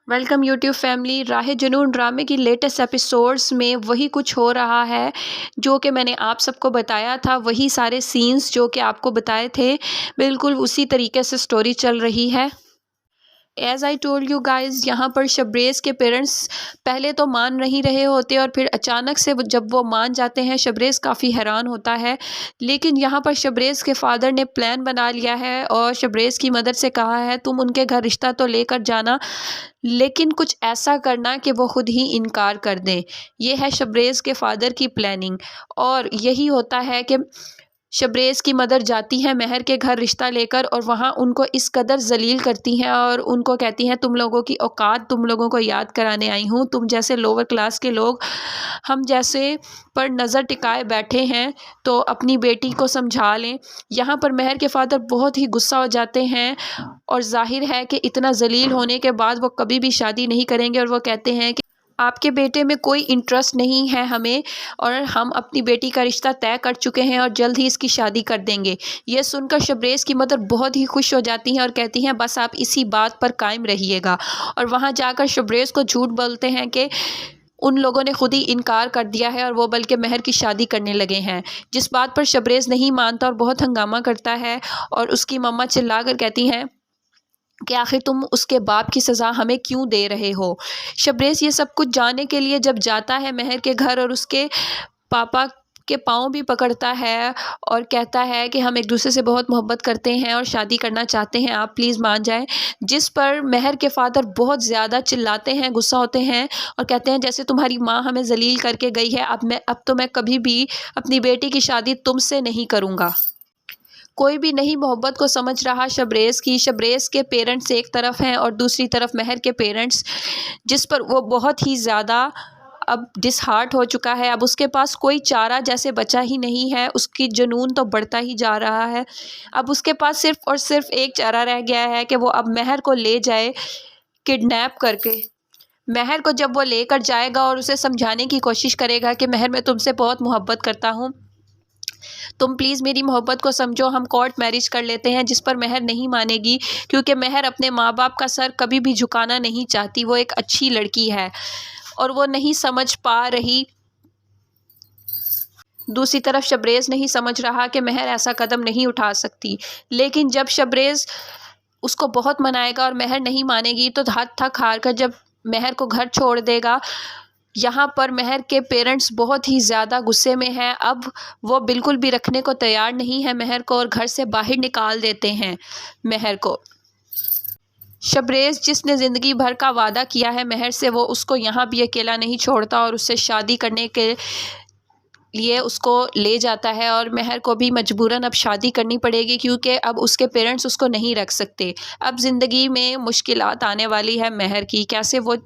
Welcome YouTube family. राहे जुनून ड्रामे की लेटेस्ट एपिसोड्स में वही कुछ हो रहा है जो कि मैंने आप सबको बताया था। वही सारे सीन्स जो कि आपको बताए थे, बिल्कुल उसी तरीके से स्टोरी चल रही है। As I told you guys, यहाँ पर शबरेज़ के पेरेंट्स पहले तो मान नहीं रहे होते और फिर अचानक से जब वो मान जाते हैं, शबरेज़ काफ़ी हैरान होता है। लेकिन यहाँ पर शबरेज़ के फादर ने प्लान बना लिया है और शबरेज़ की मदर से कहा है, तुम उनके घर रिश्ता तो लेकर जाना, लेकिन कुछ ऐसा करना कि वो खुद ही इनकार कर दें। ये है शबरेज़ के फादर की प्लानिंग। और यही होता है कि शबरेज़ की मदर जाती हैं महर के घर रिश्ता लेकर और वहाँ उनको इस कदर ज़लील करती हैं और उनको कहती हैं, तुम लोगों की औकात तुम लोगों को याद कराने आई हूँ। तुम जैसे लोअर क्लास के लोग हम जैसे पर नज़र टिकाए बैठे हैं, तो अपनी बेटी को समझा लें। यहाँ पर महर के फादर बहुत ही गुस्सा हो जाते हैं और ज़ाहिर है कि इतना ज़लील होने के बाद वो कभी भी शादी नहीं करेंगे और वो कहते हैं कि आपके बेटे में कोई इंटरेस्ट नहीं है हमें, और हम अपनी बेटी का रिश्ता तय कर चुके हैं और जल्द ही इसकी शादी कर देंगे। ये सुनकर शबरेज़ की मदर बहुत ही खुश हो जाती हैं और कहती हैं, बस आप इसी बात पर कायम रहिएगा। और वहाँ जाकर शबरेज़ को झूठ बोलते हैं कि उन लोगों ने खुद ही इनकार कर दिया है और वो बल्कि महर की शादी करने लगे हैं। जिस बात पर शबरेज़ नहीं मानता और बहुत हंगामा करता है और उसकी मम्मा चिल्लाकर कहती हैं कि आखिर तुम उसके बाप की सज़ा हमें क्यों दे रहे हो। शबरेज़ ये सब कुछ जानने के लिए जब जाता है महर के घर और उसके पापा के पाँव भी पकड़ता है और कहता है कि हम एक दूसरे से बहुत मोहब्बत करते हैं और शादी करना चाहते हैं, आप प्लीज़ मान जाएं। जिस पर महर के फादर बहुत ज़्यादा चिल्लाते हैं, गुस्सा होते हैं और कहते हैं, जैसे तुम्हारी माँ हमें जलील करके गई है, अब तो मैं कभी भी अपनी बेटी की शादी तुमसे नहीं करूँगा। कोई भी नहीं मोहब्बत को समझ रहा शबरेज़ की। शबरेज़ के पेरेंट्स एक तरफ हैं और दूसरी तरफ महर के पेरेंट्स, जिस पर वो बहुत ही ज़्यादा अब डिसहार्ट हो चुका है। अब उसके पास कोई चारा जैसे बचा ही नहीं है। उसकी जुनून तो बढ़ता ही जा रहा है। अब उसके पास सिर्फ़ और सिर्फ़ एक चारा रह गया है कि वो अब महर को ले जाए किडनैप करके। महर को जब वो लेकर जाएगा और उसे समझाने की कोशिश करेगा कि महर, मैं तुमसे बहुत मोहब्बत करता हूँ, तुम प्लीज़ मेरी मोहब्बत को समझो, हम कोर्ट मैरिज कर लेते हैं। जिस पर महर नहीं मानेगी, क्योंकि महर अपने माँ बाप का सर कभी भी झुकाना नहीं चाहती। वो एक अच्छी लड़की है और वो नहीं समझ पा रही। दूसरी तरफ शबरेज़ नहीं समझ रहा कि महर ऐसा कदम नहीं उठा सकती। लेकिन जब शबरेज़ उसको बहुत मनाएगा और महर नहीं मानेगी, तो हद थक हार कर जब महर को घर छोड़ देगा। यहाँ पर महर के पेरेंट्स बहुत ही ज़्यादा गुस्से में हैं। अब वो बिल्कुल भी रखने को तैयार नहीं है महर को और घर से बाहर निकाल देते हैं महर को। शबरेज़ जिसने ज़िंदगी भर का वादा किया है महर से, वो उसको यहाँ भी अकेला नहीं छोड़ता और उससे शादी करने के लिए उसको ले जाता है। और महर को भी मजबूरन अब शादी करनी पड़ेगी, क्योंकि अब उसके पेरेंट्स उसको नहीं रख सकते। अब ज़िंदगी में मुश्किलात आने वाली है महर की। कैसे वो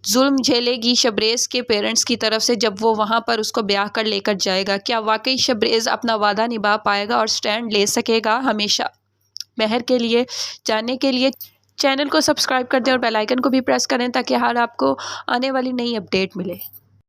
जुल्म झेलेगी शबरेज़ के पेरेंट्स की तरफ से जब वो वहाँ पर उसको ब्याह कर लेकर जाएगा। क्या वाकई शबरेज़ अपना वादा निभा पाएगा और स्टैंड ले सकेगा हमेशा महर के लिए? जानने के लिए चैनल को सब्सक्राइब कर दें और बेल आइकन को भी प्रेस करें ताकि हर आपको आने वाली नई अपडेट मिले।